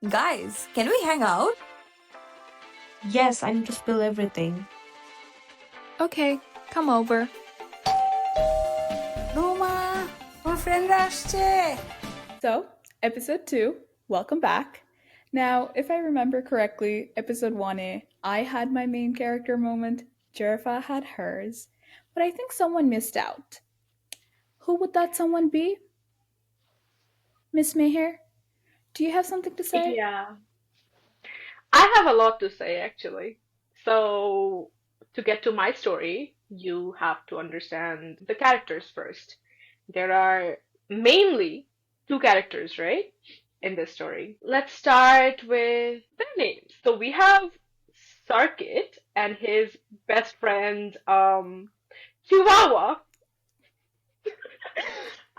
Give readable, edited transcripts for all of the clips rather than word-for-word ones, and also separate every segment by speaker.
Speaker 1: Guys, can we hang out?
Speaker 2: Yes, I need to spill everything.
Speaker 3: Okay, come over.
Speaker 1: Numa, my friend আসছে.
Speaker 3: So, episode 2, welcome back. Now, if I remember correctly, episode 1A, I had my main character moment, Jerifa had hers, but I think someone missed out. Who would that someone be? Miss Mayher, do you have something to say?
Speaker 4: Yeah, I have a lot to say actually. So, to get to my story, you have to understand the characters first. There are mainly two characters, right, in this story. Let's start with their names. So we have Circuit and his best friend, Chihuahua.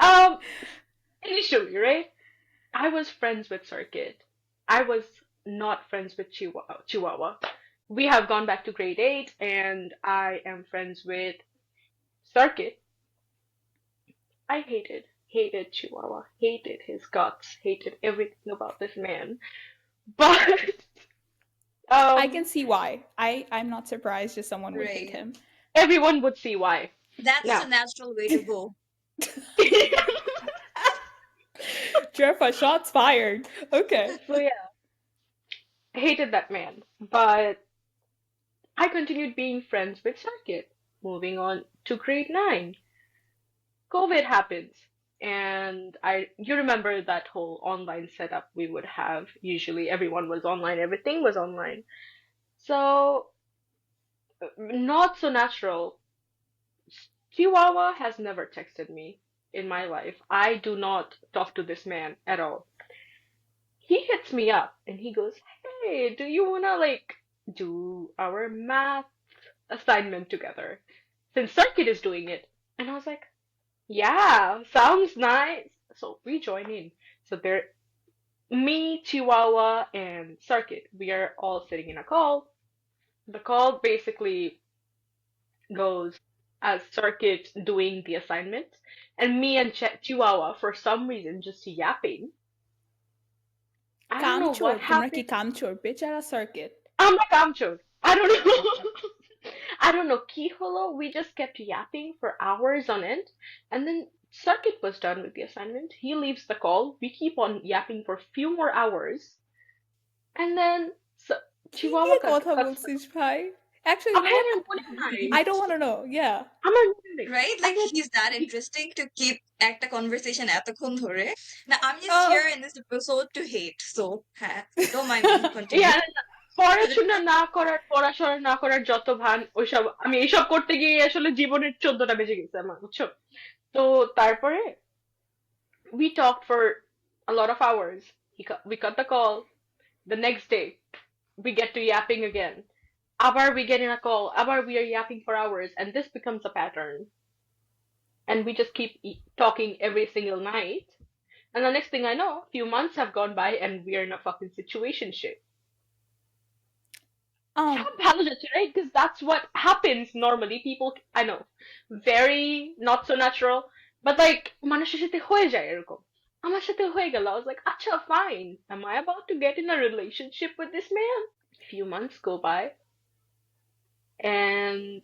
Speaker 4: Um, Initially, right? I was friends with Circuit. I was not friends with Chihuahua. We have gone back to grade 8, and I am friends with Circuit. I hated Chihuahua, hated his guts, hated everything about this man. But
Speaker 3: I
Speaker 4: um,
Speaker 3: can see why. I'm not surprised if someone would hate
Speaker 5: Right.
Speaker 3: him.
Speaker 4: everyone would see why.
Speaker 5: That's the
Speaker 4: Now,
Speaker 5: natural way to go.
Speaker 3: Jerifa, shots fired. Okay.
Speaker 4: so yeah, I hated that man. But I continued being friends with Circuit. Moving on to grade 9. COVID happens. And you remember that whole online setup we would have. Usually everyone was online, everything was online. So, not so natural. Chihuahua has never texted me in my life. I do not talk to this man at all. He hits me up and he goes, "Hey, do you wanna do our math assignment together?" Since Circuit is doing it. And I was like, "Yeah, sounds nice." So we join in. So me, Chihuahua, and Circuit, we are all sitting in a call. The call basically goes as Circuit doing the assignment, and me and Chihuahua, for some reason, just yapping. I don't know
Speaker 3: Kamchor,
Speaker 4: what
Speaker 3: তোমরা কি
Speaker 4: happened.
Speaker 3: কামচোর বেচারা circuit.
Speaker 4: আমরা কামচোর. I don't know. I don't know. কি হলো? We just kept yapping for hours on end, and then Circuit was done with the assignment. He leaves the call. We keep on yapping for a few more hours, and then
Speaker 3: কি
Speaker 4: Chihuahua
Speaker 3: নিয়ে কথা
Speaker 4: cuts the
Speaker 3: বলছিস ভাই? Actually, you know what?
Speaker 4: আমার মনে নাই
Speaker 3: I don't want to know. Yeah.
Speaker 4: আমার মনে নেই
Speaker 5: Right?
Speaker 4: and
Speaker 5: Like
Speaker 4: then
Speaker 5: he's that
Speaker 4: he
Speaker 5: interesting to keep একটা conversation এতক্ষণ ধরে. Now I'm just
Speaker 3: Oh,
Speaker 5: here in this episode to hate. So, don't mind me. Continue.
Speaker 4: yeah, পড়াশোনা না করার যত ভান ওইসব আমি এইসব করতে গিয়ে আসলে জীবনের 14টা বেজে গেছে আমার বুঝছো তো তারপরে we talked for a lot of hours. We cut the call. The next day, we get to yapping again. Abar we get in a call. Abar we are yapping for hours, and this becomes a pattern. And we just keep talking every single night. And the next thing I know, few months have gone by, and we are in a fucking situationship.
Speaker 3: um,
Speaker 4: ভালো যাচ্ছে, right? Because that's what happens normally. People, I know, very not so natural, but like মানুষের সাথে হয়ে যায় এরকম। আমার সাথে হয়ে গেল। I was like, আচ্ছা, fine. Am I about to get in a relationship with this man? Few months go by, and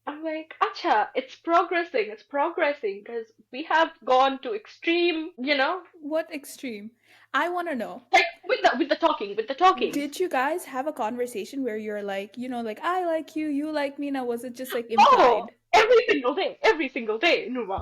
Speaker 4: I'm like, acha, it's progressing, because we have gone to extreme,
Speaker 3: what extreme? I want to know.
Speaker 4: like with the talking.
Speaker 3: Did you guys have a conversation where you're like, like I like you, you like me? Now, was it just like
Speaker 4: Oh,
Speaker 3: implied?
Speaker 4: every single day, Numa.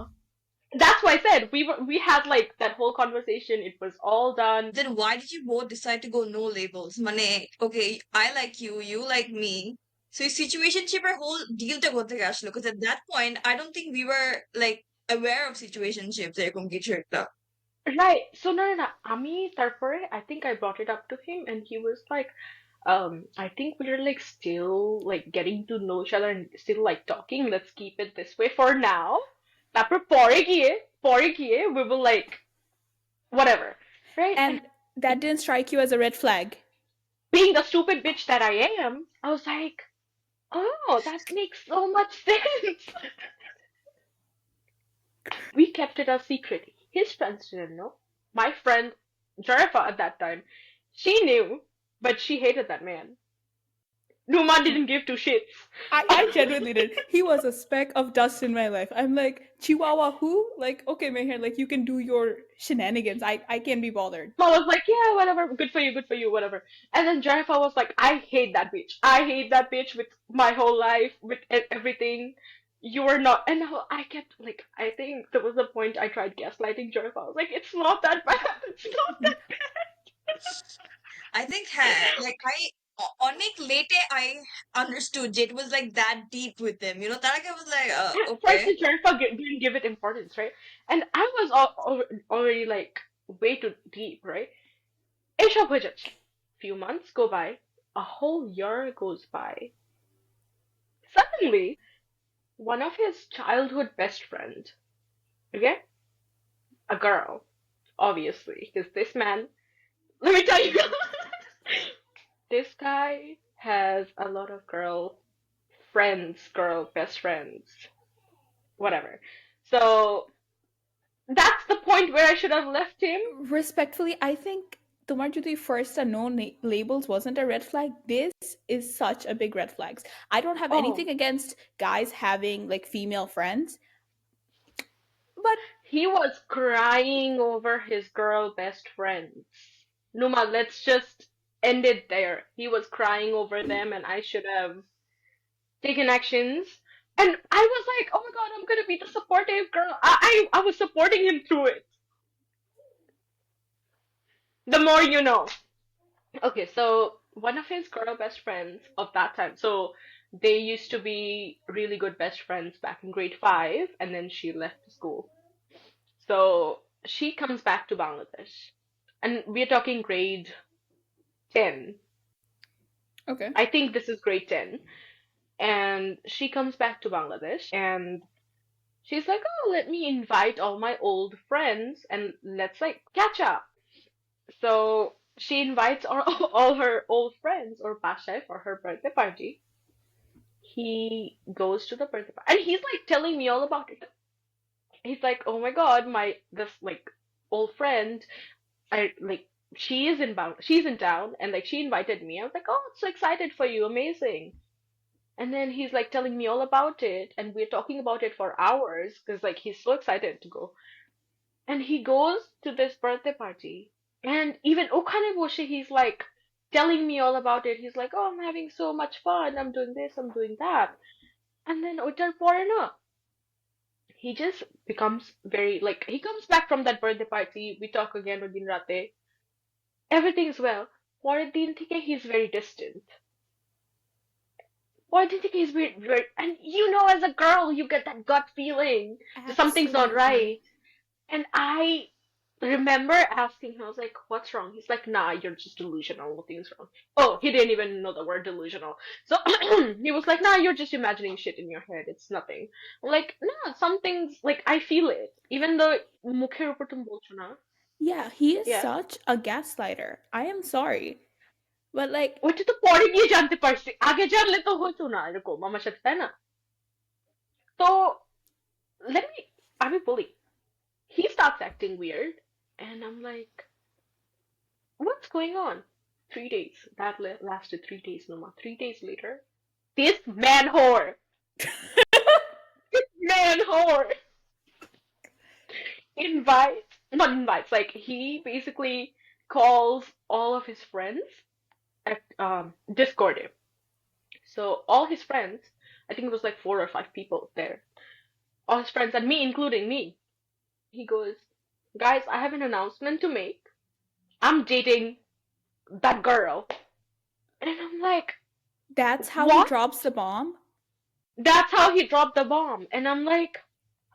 Speaker 4: That's why I said we had like that whole conversation. It was all done.
Speaker 5: Then why did you both decide to go no labels? Mane, okay, I like you, you like me. So situationship our whole deal টা কোথেকে আসলো? Because at that point, I don't think we were like aware of situationships এরকম কিছু একটা.
Speaker 4: Right. So no, no, no. Ami tarpore, I think I brought it up to him, and he was like, I think we're like still like getting to know each other and still like talking. Let's keep it this way for now. তারপর পরে গিয়ে we will like whatever, right?
Speaker 3: And that didn't strike you as a red flag?
Speaker 4: Being the stupid bitch that I am, I was like, oh, that makes so much sense. We kept it a secret. His friends didn't know. My friend Jarifa at that time, She knew, but she hated that man. Numa didn't give two shits.
Speaker 3: I genuinely did. He was a speck of dust in my life. I'm like, Chihuahua who? Like, okay, Meher, like you can do your shenanigans. I can't be bothered.
Speaker 4: I was like, yeah, whatever, good for you, whatever. And then Jennifer was like, I hate that bitch. I hate that bitch with my whole life, with everything. You are not. And now I kept, like, I think there was a point I tried gaslighting Jennifer. I was like, it's not that bad. It's not that bad.
Speaker 5: I think like Onik late I understood it was like that deep with them. You know, Taraka was like,
Speaker 4: First,
Speaker 5: okay.
Speaker 4: Jennifer didn't give it importance, right? And I was already, like, way too deep, right? Aisha budget. Few months go by. A whole year goes by. Suddenly, one of his childhood best friend, okay, a girl, obviously, because this man, let me tell you, this guy has a lot of girl best friends, whatever. So that's the point where I should have left him.
Speaker 3: Respectfully, I think Tumar Jyoti first and no labels wasn't a red flag. This is such a big red flag. I don't have anything
Speaker 4: Oh,
Speaker 3: against guys having like female friends, but
Speaker 4: he was crying over his girl best friends. Numa, let's just end it there. He was crying over them, and I should have taken actions. And I was like, oh my god, I'm gonna be the supportive girl. I was supporting him through it. The more you know. Okay, so one of his girl best friends of that time, so they used to be really good best friends back in grade 5, and then she left the school. So she comes back to Bangladesh, and we're talking grade 10.
Speaker 3: okay.
Speaker 4: I think this is grade 10. And she comes back to Bangladesh, and she's like, oh, let me invite all my old friends and let's like catch up. So she invites all her old friends or Pasha for her birthday party. He goes to the birthday party and he's like telling me all about it. He's like, oh my god, my this like old friend, I like she's in town and like she invited me. I was like, oh, I'm so excited for you, amazing. And then he's like telling me all about it, and we're talking about it for hours because like he's so excited to go. And he goes to this birthday party, and even Okaneboshi, he's like telling me all about it. He's like, "Oh, I'm having so much fun. I'm doing this. I'm doing that." And then Otar Porana, he just becomes very like he comes back from that birthday party. We talk again with Rate. Everything's well. পরের দিন থেকে he's very distant. Why do you think he's weird? Weird? And you know, as a girl, you get that gut feeling that something's not
Speaker 3: Absolutely.
Speaker 4: right. And I remember asking him, I was like, what's wrong? He's like, nah, you're just delusional. Nothing's wrong. Oh, he didn't even know the word delusional. So he was like, nah, you're just imagining shit in your head. It's nothing. I'm like, nah, something's like, I feel it. Even though মুখের উপর তুমি বলছো না.
Speaker 3: Yeah, he is
Speaker 4: Yeah.
Speaker 3: such a gaslighter. I am sorry. But like,
Speaker 4: ওইটা তো পরে গিয়ে জানতে পারছি আগে জানলে তো হতো না এরকম আমার সাথে তাই না তো let me আমি বলি he starts acting weird, and I'm like, what's going on? 3 days. That lasted 3 days, Numa. 3 days later, this man whore, man whore, not invites, like, he basically calls all of his friends at Discord. So, all his friends, I think it was like 4 or 5 people there, all his friends, and me, including me, he goes, guys, I have an announcement to make. I'm dating that girl. And I'm like,
Speaker 3: that's how he
Speaker 4: what?
Speaker 3: drops the bomb.
Speaker 4: That's how he dropped the bomb. And I'm like,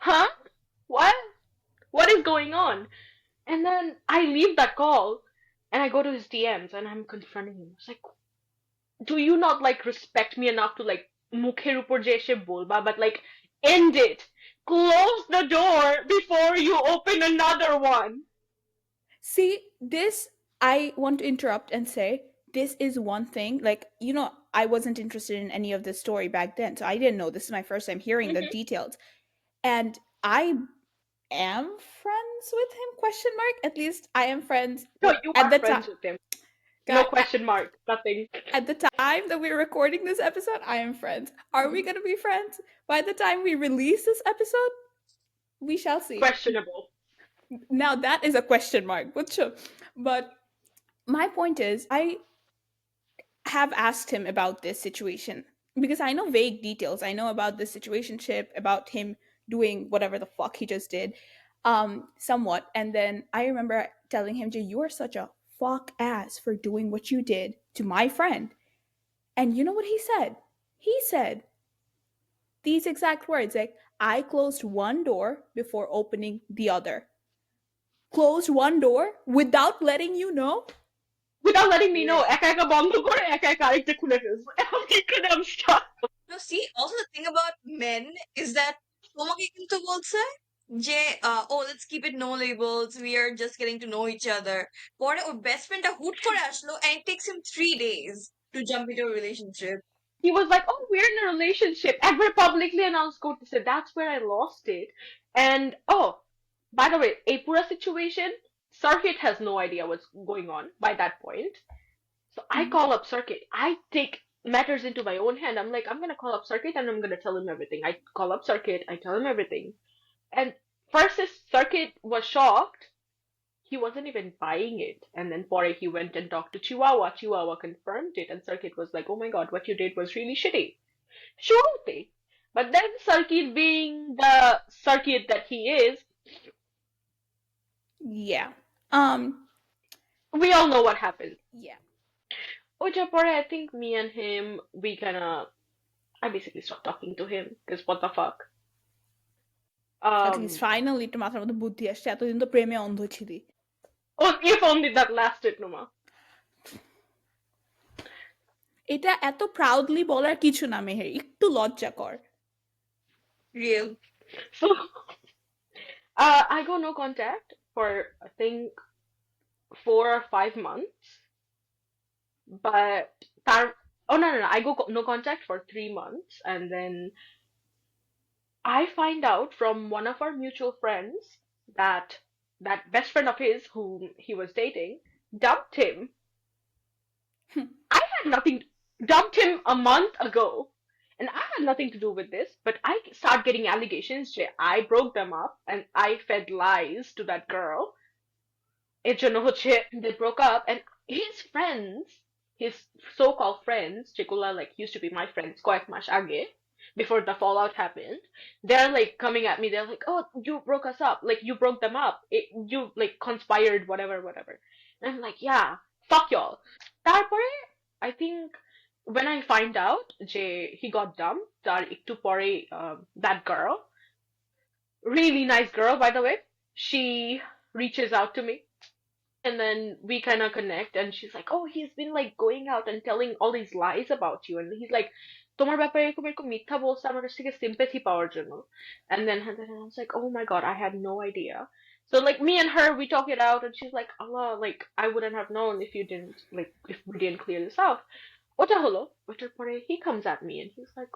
Speaker 4: huh? What? What is going on? And then I leave that call and I go to his DMs and I'm confronting him. It's like, do you not like respect me enough to like মুখের উপর যে এসে বলবা, but like end it. Close the door before you open another one.
Speaker 3: See, this, I want to interrupt and say, this is one thing. Like, you know, I wasn't interested in any of this story back then, so I didn't know. This is my first time hearing the details. And I am friends with him, question mark. At least I am friends
Speaker 4: No, you
Speaker 3: at
Speaker 4: are
Speaker 3: the
Speaker 4: friends
Speaker 3: time.
Speaker 4: with him. No
Speaker 3: Guy-
Speaker 4: question mark. Nothing.
Speaker 3: At the time that we're recording this episode, I am friends. Are we gonna be friends? By the time we release this episode, we shall see.
Speaker 4: Questionable.
Speaker 3: Now that is a question mark, but sure. But my point is, I have asked him about this situation because I know vague details. I know about this situationship, about him doing whatever the fuck he just did, somewhat. And then I remember telling him, Jay, you are such a fuck ass for doing what you did to my friend. And you know what he said? He said these exact words like, I closed one door before opening the other. Closed one door without letting you know?
Speaker 4: Without letting me know,
Speaker 5: Yeah.
Speaker 4: একা একা বন্ধ করে একা একা আরেকটা খুলে ফেলছে। আমি couldn't stop.
Speaker 5: No, see, also the thing about men is that তোমাকে কিন্তু বলছে যে oh, let's keep it no labels, we are just getting to know each other. পরে ওর best friendটা হুট করে আসলো and it takes him 3 days to jump into a relationship.
Speaker 4: He was like, "Oh, we're in a relationship," and we're publicly announced. Go to say that's where I lost it. And oh, by the way, a pura situation, Circuit has no idea what's going on by that point. So I call up Circuit. I take matters into my own hand. I'm like, I'm gonna call up Circuit and I'm gonna tell him everything. I call up Circuit. I tell him everything. And first, his Circuit was shocked. He wasn't even buying it. And then Pore, he went and talked to Chihuahua. Chihuahua confirmed it. And Circuit was like, oh my god, what you did was really shitty. Shuruti. But then Circuit, being the Circuit that he is,
Speaker 3: Yeah.
Speaker 4: we all know what happened.
Speaker 3: Yeah.
Speaker 4: Ojapore, I think me and him, I basically stopped talking to him because what the fuck.
Speaker 3: At least finally একটু মাথার মধ্যে বুদ্ধি আসছে, এতদিন তো প্রেমে অন্ধ ছিলি।
Speaker 4: Oh, if only that lasted, Numa.
Speaker 3: এটা এত প্রাউডলি বলার কিছু না মেহের, একটু লজ্জা কর।
Speaker 5: Real.
Speaker 4: So, I go no contact for I think 4 or 5 months, but no, I go no contact for 3 months, and then I find out from one of our mutual friends that that best friend of his whom he was dating dumped him. I had nothing, dumped him a month ago, and I had nothing to do with this, but I start getting allegations that I broke them up and I fed lies to that girl. They broke up, and his friends, his so-called friends, Chikula like used to be my friends, koek mas age, before the fallout happened, they're like coming at me. They're like, "Oh, you broke us up. Like you broke them up. You like conspired, whatever." And I'm like, "Yeah, fuck y'all." Tarpore, I think when I find out he got dumped, tar ekটু pore that girl, really nice girl by the way, she reaches out to me. And then we kind of connect, and she's like, "Oh, he's been like going out and telling all these lies about you." And he's like, "তোমার ব্যাপারে এরকম এরকম মিথ্যা বলছে আমার কাছ থেকে sympathy পাওয়ার জন্য." And then I was like, "Oh my god, I had no idea." So like me and her, we talk it out, and she's like, "Allah, like I wouldn't have known if you didn't like if we didn't clear this out." ওটা হলো, ওটার পরে he comes at me and he's like,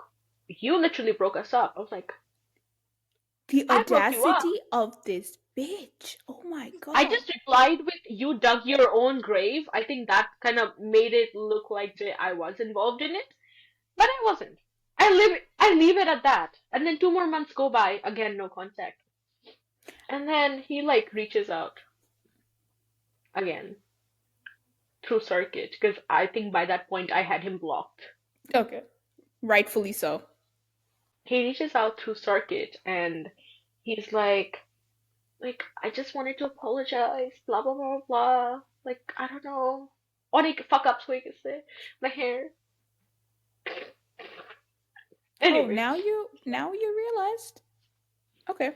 Speaker 4: "You literally broke us up." I was like,
Speaker 3: The
Speaker 4: I broke you up.
Speaker 3: audacity of this bitch. Oh my god.
Speaker 4: I just replied with, "You dug your own grave." I think that kind of made it look like I was involved in it, but I wasn't. I leave it at that. And then 2 more months go by, again no contact. And then he like reaches out again through Circuit, because I think by that point I had him blocked.
Speaker 3: Okay. Rightfully so.
Speaker 4: He reaches out through Circuit and he's like, I just wanted to apologize, blah blah blah blah. Like, I don't know. Onik fuck ups হয়ে গেছে, my hair. Anyway,
Speaker 3: Oh, now you realized? Okay.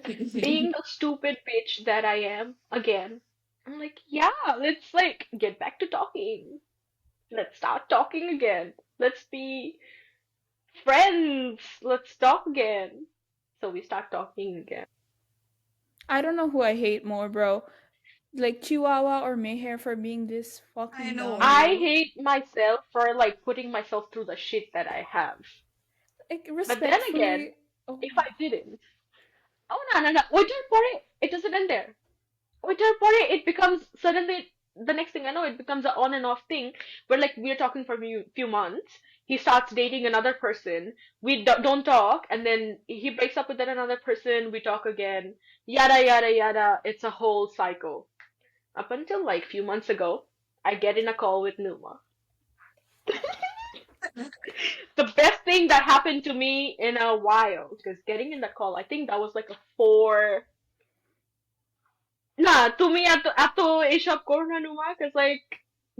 Speaker 4: being the stupid bitch that I am again, I'm like, yeah, let's like get back to talking. Let's start talking again. Let's be friends. Let's talk again. So we start talking again.
Speaker 3: I don't know who I hate more, bro. Like Chihuahua or Meher for being this fucking
Speaker 5: I know.
Speaker 3: dumb.
Speaker 4: I hate myself for like putting myself through the shit that I have.
Speaker 3: Like,
Speaker 4: But then again,
Speaker 3: respectfully. Oh
Speaker 4: if I didn't, oh no, ওইটার পরে it doesn't end there. ওইটার পরে it becomes suddenly the next thing I know, it becomes an on and off thing where like we're talking for a few months. He starts dating another person. We don't talk, and then he breaks up with that another person. We talk again. Yada yada yada. It's a whole cycle. Up until like few months ago, I get in a call with Numa. The best thing that happened to me in a while, because getting in that call, I think that was like a 4. না তুমি এত এইসব করো না নুমা, because like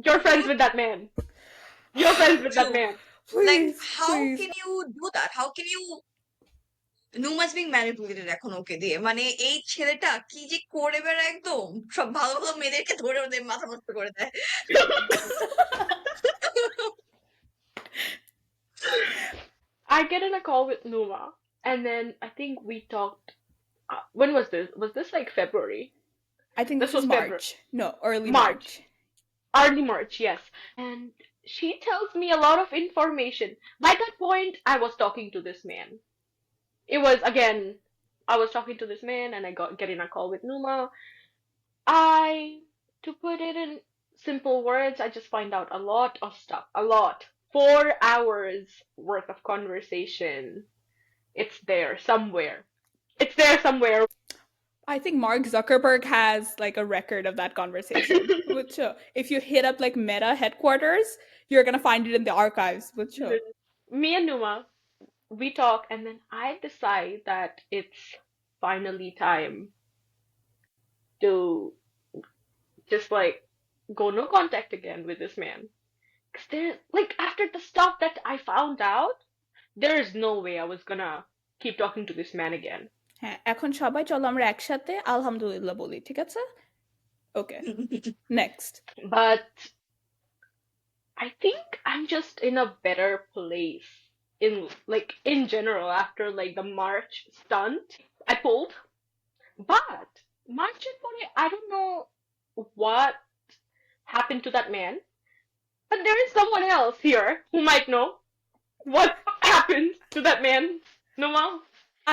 Speaker 4: you're friends with that man. You're friends with that
Speaker 5: True.
Speaker 4: man.
Speaker 5: Like,
Speaker 3: Please,
Speaker 5: how
Speaker 3: please.
Speaker 5: can you do that? How can you Numa's being manipulated এখন ওকে দিয়ে, মানে এই ছেলেটা কি যে করে বেড়ায়, একদম সব ভালো ভালো মেয়েদেরকে ধরে ওদের মাথা নষ্ট করে দেয়।
Speaker 4: I get in a call with Numa, and then I think we talked. When was this? Was this like February?
Speaker 3: I think
Speaker 4: This
Speaker 3: this
Speaker 4: was
Speaker 3: was
Speaker 4: February.
Speaker 3: March. No, early
Speaker 4: March.
Speaker 3: March.
Speaker 4: Early March, yes. And she tells me a lot of information. By that point, I was talking to this man. It was again, I was talking to this man, and I get in a call with Numa. To put it in simple words, I just find out a lot of stuff. A lot. 4 hours worth of conversation. It's there somewhere. It's there somewhere.
Speaker 3: I think Mark Zuckerberg has like a record of that conversation. Which, if you hit up like Meta headquarters, you're gonna find it in the archives. Which,
Speaker 4: Me and Numa, we talk, and then I decide that it's finally time to just like go no contact again with this man. Because there, like, after the stuff that I found out, there is no way I was gonna keep talking to this man again.
Speaker 3: হ্যাঁ এখন সবাই চলো আমরা একসাথে আলহামদুলিল্লাহ বলি, ঠিক আছে? Okay. Next.
Speaker 4: But I think I'm just in a better place in general after like the March stunt I pulled. But March and Pone, I don't know what happened to that man. But there is someone else here who might know what happened to that man. Numa?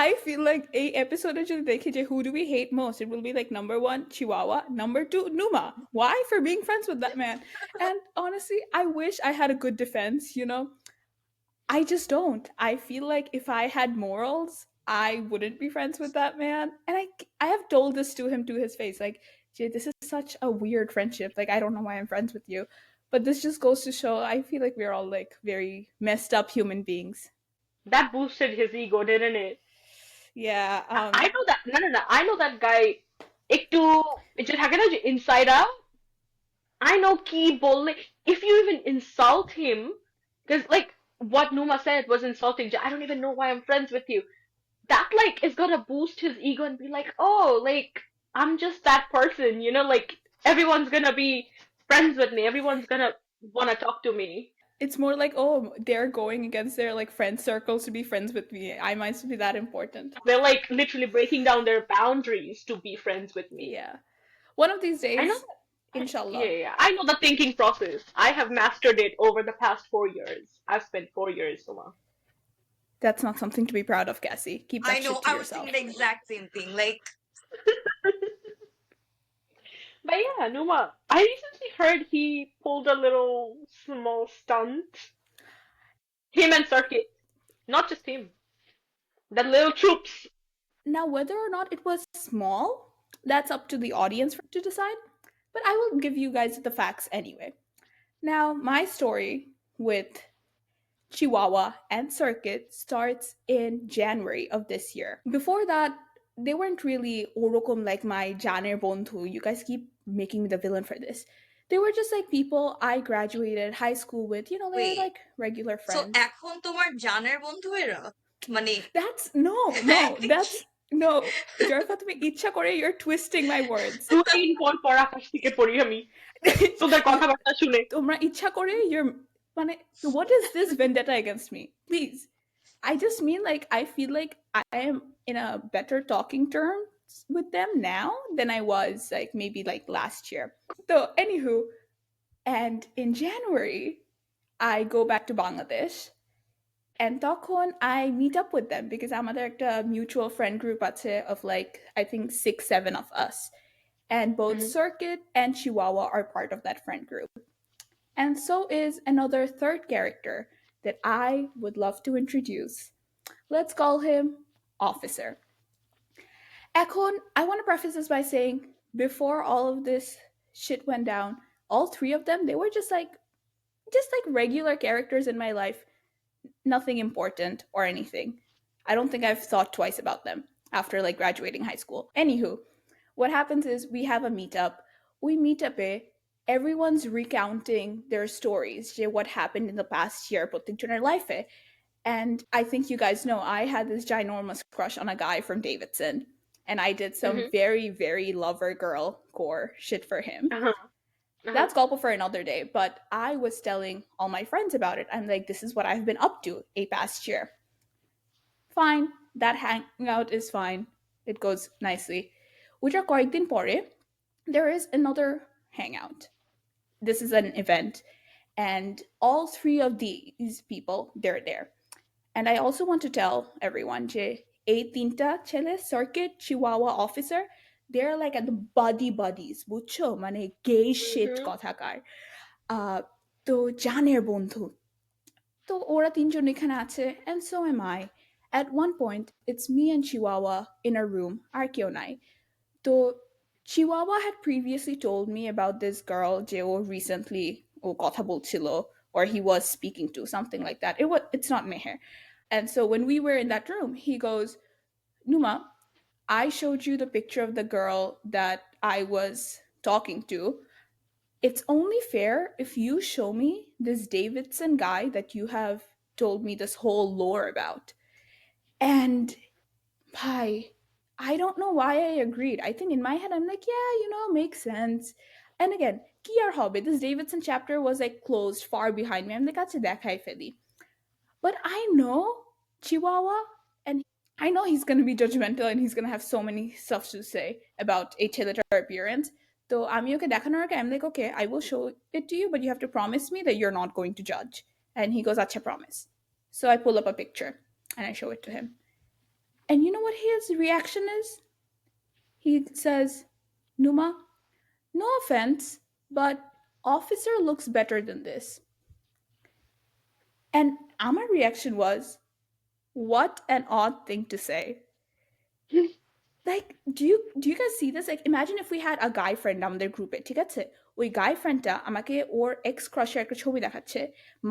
Speaker 3: I feel like a episode যদি দেখি যে who do we hate most, it will be like number 1 Chihuahua, number 2 Numa. Why? For being friends with that man. And honestly, I wish I had a good defense, you know. I just don't. I feel like if I had morals, I wouldn't be friends with that man. And I have told this to him to his face, like, Jay, this is such a weird friendship. Like, I don't know why I'm friends with you. But this just goes to show I feel like we're all like very messed up human beings.
Speaker 4: That boosted his ego, didn't it?
Speaker 3: Yeah.
Speaker 4: I know that. No. I know that guy. একটু যে থাকে না যে inside out. I know কি বললে, if you even insult him, because like what Numa said was insulting. I don't even know why I'm friends with you. That like is gonna boost his ego and be like, oh, like I'm just that person, you know, like everyone's gonna be friends with me. Everyone's gonna wanna talk to me.
Speaker 3: It's more like, oh, they're going against their like friend circles to be friends with me. I might be that important.
Speaker 4: They're like literally breaking down their boundaries to be friends with me.
Speaker 3: Yeah. One of these days,
Speaker 4: I know.
Speaker 3: inshallah.
Speaker 4: Yeah. I know the thinking process. I have mastered it over the past 4 years. I've spent 4 years, Numa.
Speaker 3: That's not something to be proud of, Cassie. Keep that
Speaker 5: I know,
Speaker 3: shit to
Speaker 5: I was
Speaker 3: yourself.
Speaker 5: thinking the exact same thing. Like,
Speaker 4: But yeah, Numa, I recently heard he pulled a little small stunt. Him and Circuit. Not just him. The little troops.
Speaker 3: Now, whether or not it was small, that's up to the audience to decide. But I will give you guys the facts anyway. Now, my story with Chihuahua and Circuit starts in January of this year. Before that, they weren't really orokom like my Janer Bondhu. You guys keep making me the villain for this. They were just like people I graduated high school with. You know, they were
Speaker 5: Wait.
Speaker 3: like regular
Speaker 5: so
Speaker 3: friends.
Speaker 5: এখন তোমার জানের বন্ধু এরা, মানে
Speaker 3: That's no, that's no. Jarfa, তুমি ইচ্ছা করে, you're twisting my words.
Speaker 4: 2 দিন পর আকাশ থেকে পড়ি আমি তোদের কথাবার্তা শুনে।
Speaker 3: তোমরা ইচ্ছা করে, you're মানে, what is this vendetta against me? Please. I just mean like I feel like I am in a better talking terms with them now than I was like maybe like last year. So anywho, and in January I go back to Bangladesh and তখন I meet up with them because আমাদের একটা mutual friend group আছে of like I think 6-7 of us. And both
Speaker 4: Mhm.
Speaker 3: Circuit and Chihuahua are part of that friend group. And so is another third character that I would love to introduce. Let's call him Officer. Ekhon, I want to preface this by saying before all of this shit went down, all three of them, they were just like regular characters in my life, nothing important or anything. I don't think I've thought twice about them after like graduating high school. Anywho, what happens is we have a meetup. We meet up, everyone's recounting their stories, what happened in the past year, putting to their life. And I think you guys know I had this ginormous crush on a guy from Davidson. And I did some
Speaker 4: Mhm.
Speaker 3: very, very lover girl core shit for him.
Speaker 4: Uh-huh. Uh-huh.
Speaker 3: That's Golpo for another day, but I was telling all my friends about it. I'm like, this is what I've been up to a past year. Fine, that hangout is fine. It goes nicely. Which are কয়েকদিন পরে, there is another hangout. This is an event, and all three of these people, they're there. And I also want to tell everyone যে এই তিনটা ছেলে circuit chihuahua officer, they're like at the buddy buddies, বুঝছো, মানে gay shit
Speaker 4: Mhm.
Speaker 3: কথাকার। আহ তো জানের বন্ধু, তো ওরা তিনজন এখানে আছে, and so am I. At one point, it's me and Chihuahua in a room, আর কেউ নাই। তো Chihuahua had previously told me about this girl যে ও recently ও কথা বলছিল, or he was speaking to, something like that. It's not Meher. And so when we were in that room, he goes, Numa, I showed you the picture of the girl that I was talking to. It's only fair if you show me this Davidson guy that you have told me this whole lore about. And Pi, I don't know why I agreed. I think in my head I'm like, yeah, makes sense. And again, কি আর হবে? This Davidson chapter was like closed far behind me. I'm like, আচ্ছা দেখাই ফেলি. But I know Chihuahua, and I know he's going to be judgmental and he's going to have so many stuff to say about a Chillitar appearance. So আমি ওকে দেখানোর আগে I'm like, okay, I will show it to you, but you have to promise me that you're not going to judge. And he goes, acha, promise. So I pull up a picture and I show it to him. And you know what his reaction is? He says, Numa, no offense, but officer looks better than this. And my reaction was, what an odd thing to say. Like, do you guys see this? Like, imagine if we had a guy friend আমাদের গ্রুপে, ঠিক আছে? ওই guy friendটা আমাকে ওর ex crusher একটা ছবি দেখাচ্ছে,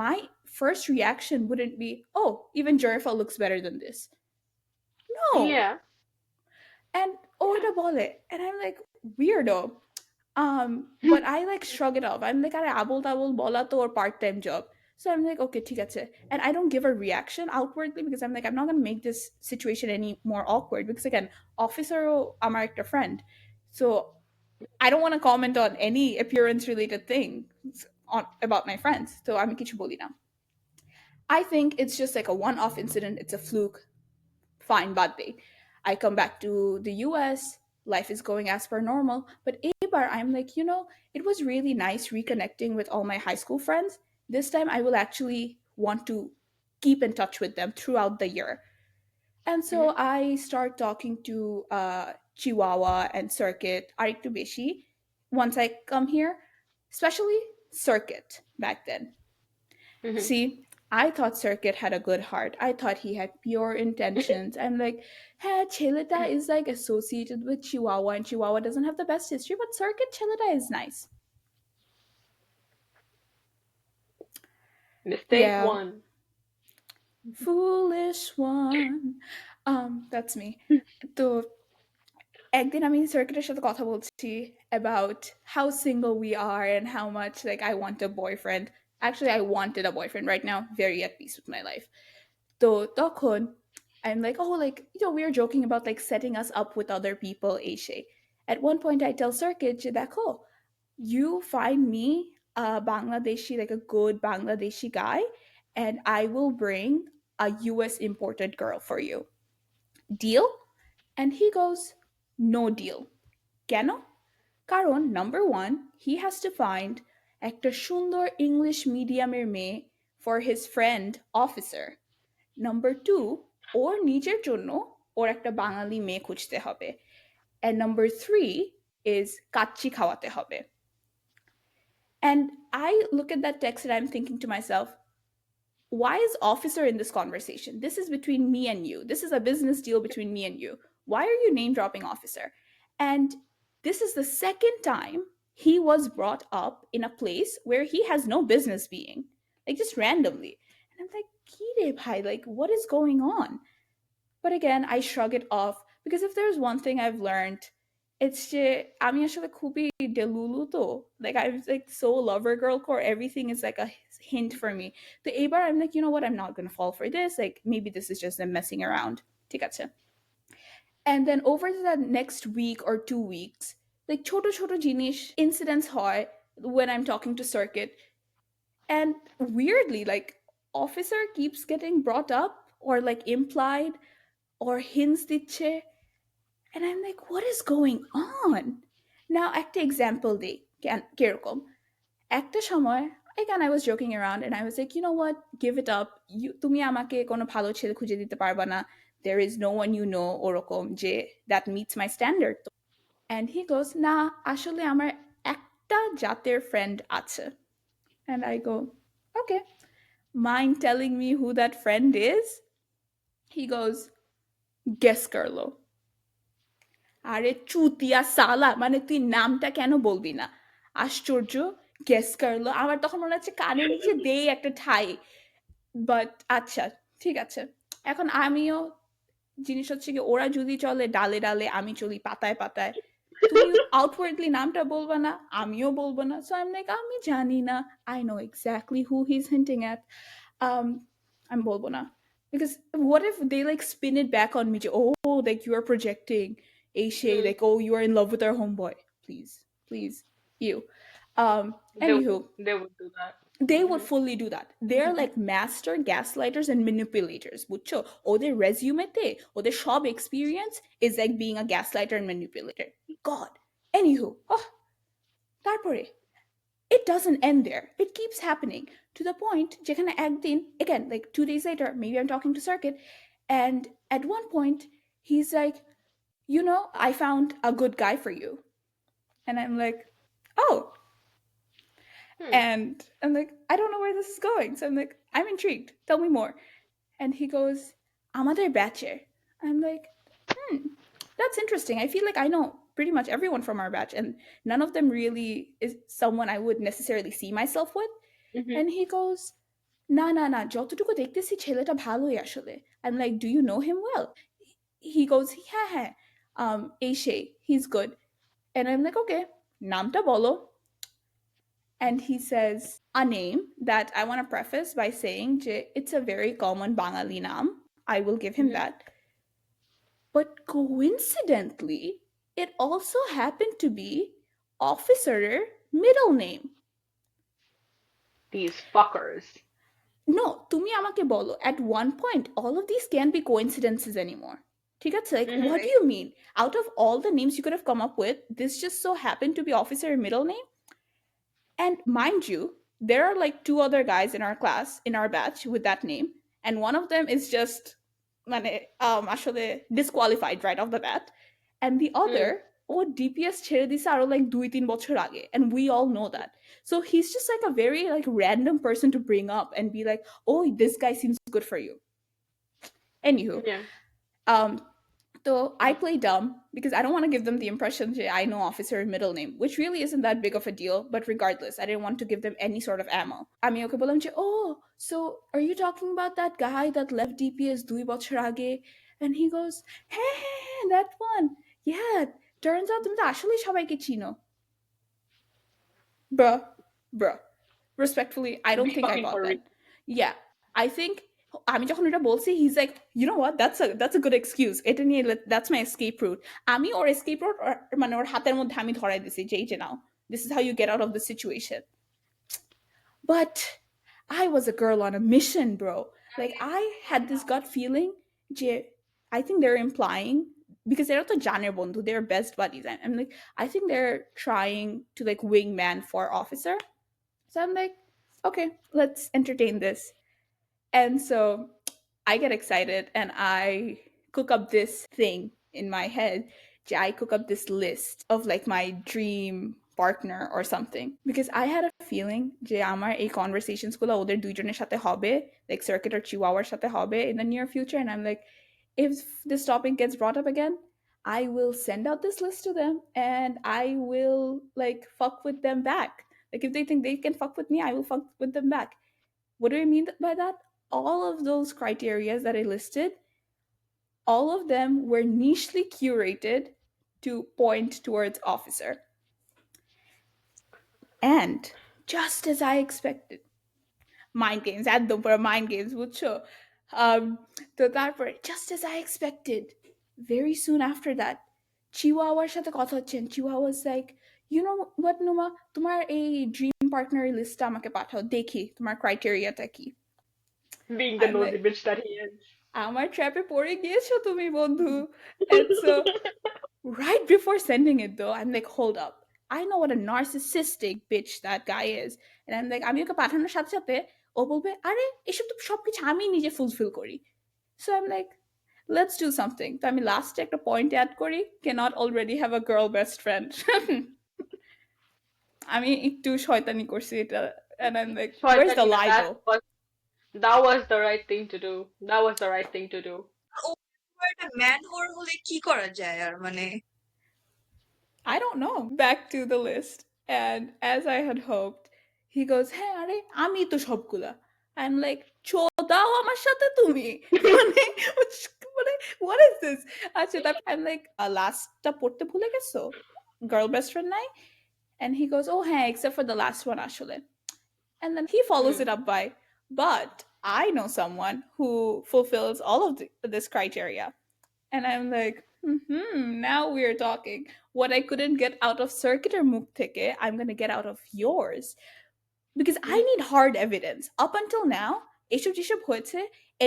Speaker 3: my first reaction wouldn't be, oh, even Jerifa looks better than this. No.
Speaker 4: Yeah.
Speaker 3: And ওটা বলে, and I'm like, weirdo. But I like shrug it off. I'm like, আরে আবল তাবল বলা তো ওর part time job. So I'm like, okay, ঠিক আছে. And I don't give a reaction outwardly because I'm like, I'm not going to make this situation any more awkward because again, officer আমার একটা friend. So I don't want to comment on any appearance related thing about my friends. So আমি কিছু বলি না. I think it's just like a one-off incident. It's a fluke. Fine, bad day. I come back to the US, life is going as per normal. But Abar, I'm like, it was really nice reconnecting with all my high school friends. This time I will actually want to keep in touch with them throughout the year. And so
Speaker 4: Mhm.
Speaker 3: I start talking to Chihuahua and Circuit, Arik Tubeshi, once I come here, especially Circuit back then.
Speaker 4: Mhm.
Speaker 3: See, I thought Circuit had a good heart. I thought he had pure intentions. I'm like, hey, Chelita is like associated with Chihuahua, and Chihuahua doesn't have the best history, but Circuit Chelita is nice.
Speaker 4: Mistake
Speaker 3: Yeah,
Speaker 4: one.
Speaker 3: foolish one. That's me. তো একদিন আমি সার্কিটের সাথে কথা বলছি about how single we are and how much like I want a boyfriend. Actually, I wanted a boyfriend right now, very at peace with my life. তো তখন I'm like, oh, like, we are joking about like setting us up with other people, Aisha. At one point, I tell Circuit, যে দেখো, you find me a Bangladeshi, like a good Bangladeshi guy, and I will bring a US imported girl for you. Deal? And he goes, no deal. কেন? কারণ number one, he has to find একটা সুন্দর English মিডিয়ামের মেয়ে for his friend officer. Number two, ওর নিজের জন্য ওর একটা বাঙালি মেয়ে খুঁজতে হবে. And number three, is kacchi খাওয়াতে হবে. And I look at that text and I'm thinking to myself, why is officer in this conversation? This is between me and you. This is a business deal between me and you. Why are you name dropping officer? And this is the second time he was brought up in a place where he has no business being, like just randomly. And I'm like, Kire bhai, like what is going on? But again, I shrug it off because if there's one thing I've learned, it's যে আমি আসলে খুবই delulu তো. Like I'm like so lover girl core. Everything is like a hint for me. তো এইবার I'm like, you know what? I'm not gonna fall for this. Like maybe this is just them messing around. ঠিক আছে. And then over the next week or 2 weeks, like ছোট ছোট জিনিস incidents হয় when I'm talking to Circuit. And weirdly, like officer keeps getting brought up or like implied or hints দিচ্ছে. And I'm like, what is going on? Now, একটা example দিই কিরকম একটা সময় again I was joking around and I was like, you know what, give it up. তুমি আমাকে কোনো ভালো ছেলে খুঁজে দিতে পারবা না. There is no one you know ওরকম যে that meets my standard. And he goes, না আসলে আমার একটা জাতের friend আছে. And I go, okay, mind telling me who that friend is? He goes, guess Carlo. আরে চুতিয়া সালা, মানে তুই নামটা কেন বলবি না? আশ্চর্য, গেস করলো। আমার তখন মনে হচ্ছে কানের নিচে দেই একটা ঠাই। বাট আচ্ছা, ঠিক আছে। এখন আমিও জিনিস হচ্ছে কি, ওরা যদি চলে ডালে ডালে, আমি চলি পাতায় পাতায়। তুমি আউটওয়ার্ডলি নামটা বলবা না, আমিও বলবো না। সো আই এম লাইক, আমি জানি না। I know exactly who he is hinting at. আমি বলবো না। Because what if they like spin it back on me? Oh, like you are projecting a shade, like oh you are in love with our homeboy. Please, you. Anywho,
Speaker 4: They would do that.
Speaker 3: they would fully do that. They're like master gaslighters and manipulators. বুঝছো? ওদের resume-তে ওদের সব experience is like being a gaslighter and manipulator. God. Anywho, তারপরে it doesn't end there. It keeps happening to the point যেখানে একদিন, again, like 2 days later, maybe I'm talking to Circuit, and at one point he's like, you know, I found a good guy for you. And I'm like, oh. And I'm like, I don't know where this is going. So I'm like, I'm intrigued. Tell me more. And he goes, আমাদের batcher. I'm like, that's interesting. I feel like I know pretty much everyone from our batch, and none of them really is someone I would necessarily see myself with. And he goes, না যতটুকু দেখতেছি ছেলেটা ভালোই আসলে. I'm like, do you know him well? He goes, হ্যাঁ এই সেই, he's good. And I'm like, okay, নামটা বলো. And he says a name that I want to preface by saying যে it's a very common Bangali naam. I will give him that. But coincidentally, it also happened to be officer middle name.
Speaker 4: These fuckers.
Speaker 3: No, তুমি আমাকে বলো, at one point, all of these can't be coincidences anymore. ঠিক আছে? Like, what do you mean? Out of all the names you could have come up with, this just so happened to be officer middle name? And mind you, there are like 2 other guys in our class, in our batch, with that name. And one of them is just আসলে disqualified right off the bat. And the other, DPS ছেড়ে দিছে আরো like 2-3 বছর আগে. And we all know that. So he's just like a very like random person to bring up and be like, oh, this guy seems good for you. Anywho, so I play dumb because I don't want to give them the impression that I know officer middle name, which really isn't that big of a deal. But regardless, I didn't want to give them any sort of ammo. আমি ওকে বললাম যে, oh, so are you talking about that guy that left DPS 2 বছর আগে? And he goes, হ্যাঁ, that one. Yeah, turns out তুমি তো আসলেই সবাইকে চিনো. Bruh. Respectfully, I don't think I got that. Yeah, I think আমি যখন এটা বলছি, he's like, you know what, that's a good excuse. এটা নিয়ে that's my escape route. আমি ওর escape route মানে ওর হাতের মধ্যে আমি ধরাই দিছি যে এই যে নাও, this is how you get out of the situation. But I was a girl on a mission, bro. Like I had this gut feeling যে I think they're implying, because they're not জানের বন্ধু, they're best buddies. I'm like, I think they're trying to like wingman for officer. So I'm like, okay, let's entertain this. And so I get excited and I cook up this thing in my head. I cook up this list of like my dream partner or something because I had a feeling যে আমার এই conversations গুলো ওদের দুইজনের সাথে হবে, like Circuit or Chihuahuaর সাথে হবে in the near future, and I'm like, if this topic gets brought up again, I will send out this list to them and I will like fuck with them back. Like if they think they can fuck with me, I will fuck with them back. What do I mean by that? All of those criteria that I listed, all of them were nichely curated to point towards officer. And just as I expected, mind games, একদম পুরো mind games, বুঝছো? তো তারপরে just as I expected, very soon after that, চিওয়াওয়ার সাথে কথা হচ্ছে, and Chihuahua was like, you know what, Numa, তোমার এই dream partner লিস্টটা আমাকে পাঠাও, দেখি তোমার ক্রাইটেরিয়াটা কি.
Speaker 4: Being the
Speaker 3: I'm
Speaker 4: nosy
Speaker 3: like,
Speaker 4: bitch that he is.
Speaker 3: আমার ট্র্যাপে পড়ে গিয়েছো তুমি বন্ধু. And so right before sending it though, I'm like, hold up, I know what a narcissistic bitch that guy is. And I'm like, আমি ওকে পাঠানোর সাথে সাথে ও বলবে আরে এসব তো সবকিছু আমি নিজে ফুলফিল করি. So I'm like, let's do something. তো আমি লাস্টে একটা পয়েন্ট অ্যাড করি, cannot already have a girl best friend. আমি একটু শয়তানি করছি এটা, and I'm like, where's the
Speaker 4: Shweta,
Speaker 3: lie though?
Speaker 4: that was the right thing to do. That was the right thing to do.
Speaker 5: ও একটা man হোর হলে কি করা যায় আর মানে
Speaker 3: I don't know. Back to the list. And as I had hoped, he goes, hey, আরে আমি তো সবগুলা. I'm like, চোদাও আমার সাথে তুমি. মানে মানে what is this? আচ্ছা তারপর I'm like, lastটা পড়তে ভুলে গেছো? Girl best friend নাই? And he goes, oh হ্যাঁ, except for the last one আসলে. And then he follows it up by, but I know someone who fulfills all of this criteria. And I'm like, now we're talking. What I couldn't get out of Circuit or Mukteke, I'm going to get out of yours. Because I need hard evidence. Up until now, এসব যেসব হয়েছে,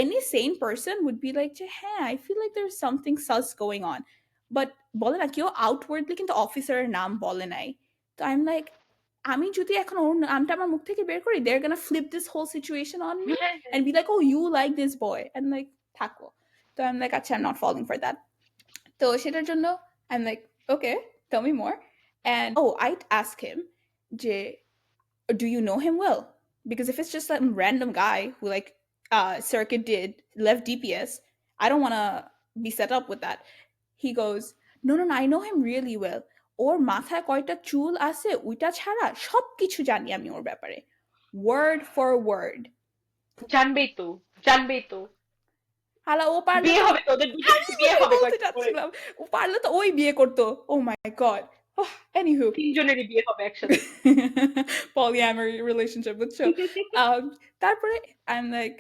Speaker 3: any sane person would be like, hey, I feel like there's something sus going on. But বলে না কেউ outwardly কিন্তু অফিসারের নাম বলে নাই. তো I'm like, আমি যদি এখন ওর নামটা আমার মুখ থেকে বের করি, they're gonna flip this whole situation on me and be like, oh, you like this boy. And like, থাকো. So I'm like, আচ্ছা, I'm not falling for that. তো সেটার জন্য I'm like, okay, tell me more. And I'd ask him, যে, do you know him well? Because if it's just some random guy who like Circuit did, left DPS, I don't want to be set up with that. He goes, no, I know him really well. ওর মাথায় কয়টা চুল আছে ওইটা ছাড়া সবকিছু জানি আমি ওর ব্যাপারে, word for word.
Speaker 4: জানবেই তো
Speaker 3: হালা ও পারলে
Speaker 4: বিয়ে
Speaker 3: তো
Speaker 4: হবে তো ওদের বিয়ে হবে
Speaker 3: বলতে চাচ্ছিলাম, ও পারলে তো ওই বিয়ে করতো. Oh my god. Anywho,
Speaker 4: তিনজনেরই বিয়ে হবে একসাথে.
Speaker 3: polyamory relationship বুঝছো. তারপরে I'm like,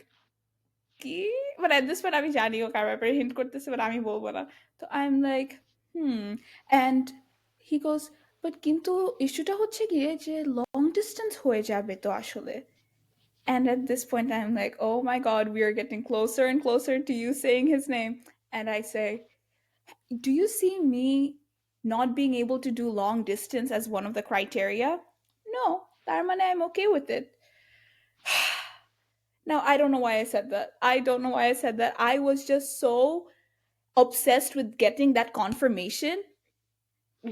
Speaker 3: কি মানে at this point আমি জানি ও কার ব্যাপারে হিন্ট করতেছে, বাট আমি বলবো না. তো I'm like, and he goes, but কিন্তু ইস্যুটা হচ্ছে গিয়ে যে লং ডিস্টেন্স হয়ে যাবে তো আসলে. And at this point, I'm like, oh my god, we are getting closer and closer to you saying his name. And I say, do you see me not being able to do long distance as one of the criteria? No, তার মানে I'm okay with it. Now, I don't know why I said that. I was just so obsessed with getting that confirmation.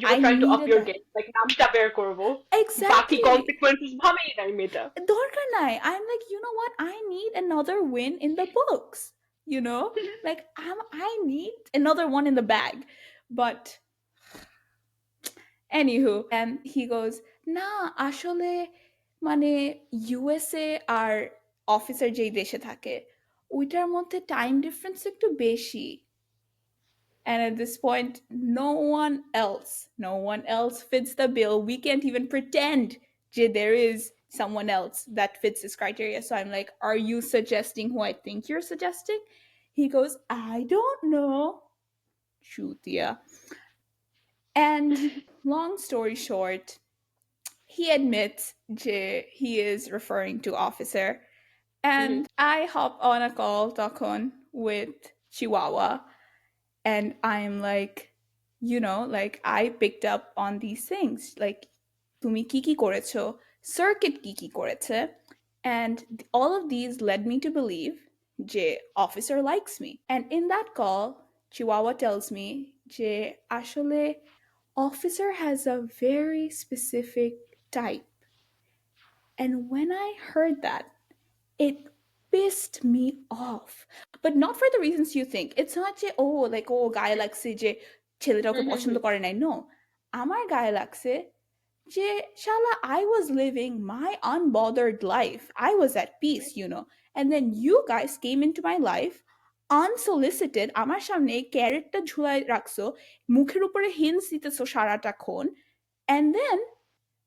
Speaker 4: You were trying to up your game, like নামটা বের করবো, বাকি
Speaker 3: Exactly.
Speaker 4: consequences ভাবেই নাই মেয়েটা.
Speaker 3: দরকার নাই. I'm like, you know what? I need another win in the books. You know? Like, I need another one in the bag. But anywho, and he goes, না আসলে মানে ইউএসএ আর অফিসার যেই দেশে থাকে ওইটার মধ্যে টাইম ডিফারেন্স একটু বেশি. And at this point, no one else fits the bill. We can't even pretend that there is someone else that fits this criteria. So I'm like, are you suggesting who I think you're suggesting? He goes, I don't know. Chutia. And long story short, he admits he is referring to officer. And I hop on a call তখন with Chihuahua. And I'm like, you know, like I picked up on these things. Like, তুমি কি করেছো? Circuit কি করেছে? And all of these led me to believe যে officer likes me. And in that call, Chihuahua tells me যে আসলে officer has a very specific type. And when I heard that, it pissed me off. But not for the reasons you think. It's not যে ও like ও গায়ে লাগছে যে ছেলেটা ওকে পছন্দ করে নাই, নো, আমার গায়ে লাগছে যে শালা I was living my unbothered life. I was at peace, you know. And then you guys came into my life unsolicited, আমার সামনে ক্যারেটটা ঝুলাই রাখছো, মুখের উপরে হিন্স দিতেছো সারাটাক্ষণ, and then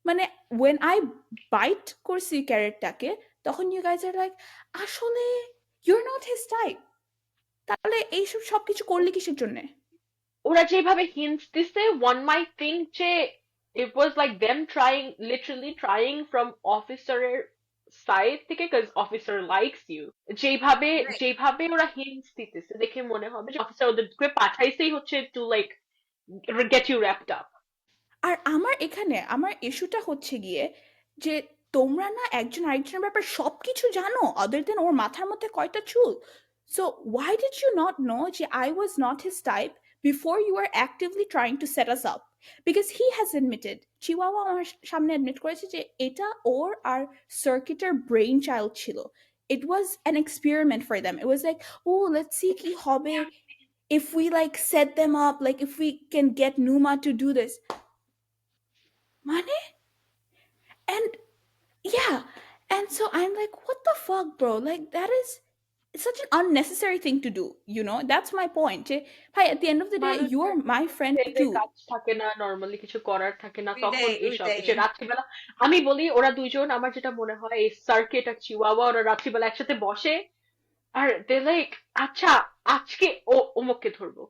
Speaker 3: মানে when I bite করছি ক্যারেটটাকে, তখন you guys are like আসলে you're not his type. তাহলে এইসব সবকিছু করলে কিসের জন্য?
Speaker 4: ওরা যেভাবে hints দিছে, one might think যে it was like them trying, literally trying from officer-এর side থেকে, because officer likes you. যেভাবে
Speaker 5: Right.
Speaker 4: যেভাবে ওরা hints দিতেছে দেখে মনে হবে যে অফিসার ওদেরকে পাঠাইছেই হচ্ছে to like get you wrapped up.
Speaker 3: আর আমার এখানে আমার ইস্যুটা হচ্ছে গিয়ে যে তোমরা না একজন আরেকজনের ব্যাপারে সবকিছু জানো other than ওর মাথার মধ্যে কয়টা চুল. So why did you not know যে I was not his type before you were actively trying to set us up? Because he has admitted, চিওয়াওয়া আমার সামনে admit করেছে যে এটা ওর আর সার্কিটের ব্রেইন চাইল্ড ছিল. It was an experiment for them. It was like, oh, let's see কি হবে if we like set them up, like if we can get Numa to do this. Money? And yeah, and so I'm like, what the fuck, bro? Like, that is such an unnecessary thing to do, you know? That's my point. Hi, at the end of the day, you are my friend too.
Speaker 4: কাজ থাকে না, normally কিছু করার থাকে না, তখন
Speaker 5: ওইটাই,
Speaker 4: এইসব
Speaker 5: ওইটাই।
Speaker 4: যে রাত্রিবেলা আমি বলি ওরা দুইজন, আমার যেটা মনে হয় এই সার্কিট আর চিওয়াওয়া ওরা রাত্রিবেলা একসাথে বসে আর দে লাইক আচ্ছা আজকে ও অমুককে ধরবো,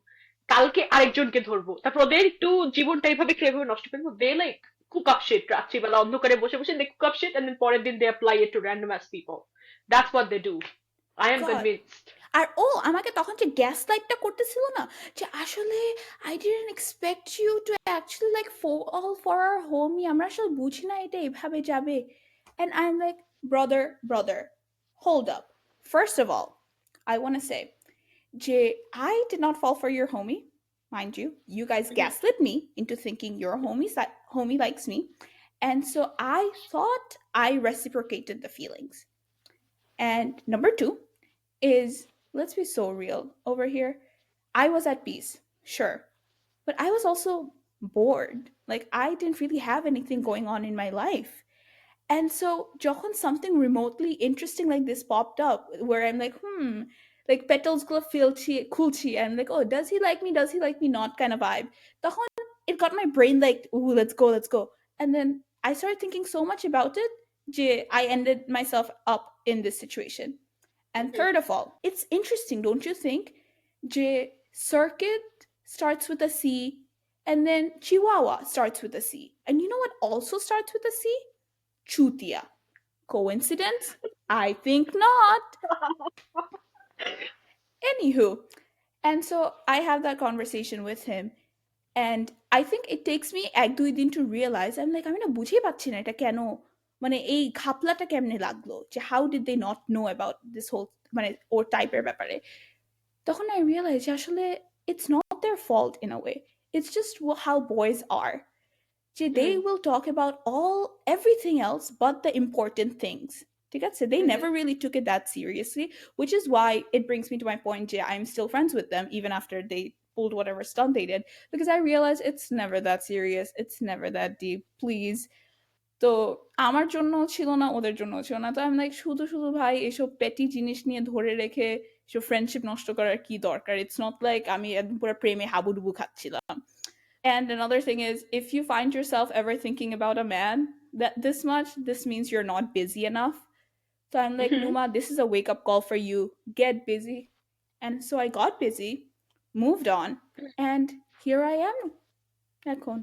Speaker 4: কালকে আরেকজনকে ধরবো, তারপর ওদের একটু জীবনটা এইভাবে কিভাবে নষ্ট করবো, they like cook up shit রাত্রিবেলা অন্ধকারে বসে বসে, they cook up shit and then পরের দিন they apply it to random ass people. That's what they do. I am
Speaker 3: God.
Speaker 4: Convinced.
Speaker 3: আর ও আমাকে তখন যে গ্যাস লাইটটা করতেছিল না যে আসলে I didn't expect you to actually like fall for our homie, আমরা আসলে বুঝি না এটা এভাবে যাবে. And I'm like, brother, hold up. First of all, I want to say যে I did not fall for your homie, mind you. You guys gaslit me into thinking your homie likes me. And so I thought I reciprocated the feelings. And number two is, let's be so real over here. I was at peace, sure. But I was also bored. Like, I didn't really have anything going on in my life. And so, যখন something remotely interesting like this popped up, where I'm like, like petals গুলো খুলছি, and I'm like, oh, does he like me not kind of vibe. তখন it got my brain like, ooh, let's go. And then I started thinking so much about it, যে I ended myself up in this situation. And third of all, it's interesting, don't you think? যে circuit starts with a C, and then Chihuahua starts with a C. And you know what also starts with a C? Chutia. Coincidence? I think not. Anywho, and so I have that conversation with him, and I think it takes me এক দুই দিন to realize, I'm like, আমি না বুঝেই পাচ্ছি না এটা কেন, মানে এই ঘাপলাটা কেমনে লাগলো, যে how did they not know about this whole মানে ওর টাইপের ব্যাপারে. তখন I realize যে আসলে it's not their fault in a way. It's just how boys are. They will talk about everything else but the important things. ঠিক আছে? They never really took it that seriously, which is why it brings me to my point যে I'm still friends with them even after they pulled whatever stunt they did, because I realize it's never that serious, it's never that deep, please. তো আমার জন্য ছিল না, ওদের জন্য ছিল না. তো আমি লাইক শুধু ভাই এসব পেটি জিনিস নিয়ে ধরে রেখে এসব ফ্রেন্ডশিপ নষ্ট করার কি দরকার. ইটস নট লাইক আমি একদম পুরো প্রেমে হাবুডুবু খাচ্ছিলাম. And another thing is, if you find yourself ever thinking about a man that this much, this means you're not busy enough. So I'm like, Numa, this is a wake-up call for you. Get busy. And so I got busy, moved on, and here I am. এখন.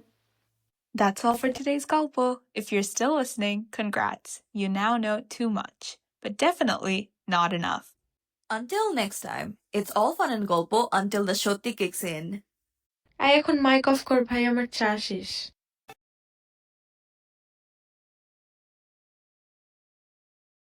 Speaker 2: That's all for today's Golpo. If you're still listening, congrats. You now know too much, but definitely not enough.
Speaker 1: Until next time, it's all fun and Golpo until the shotti kicks in.
Speaker 6: এখন mic of কর ভাই, আমার চা শেষ।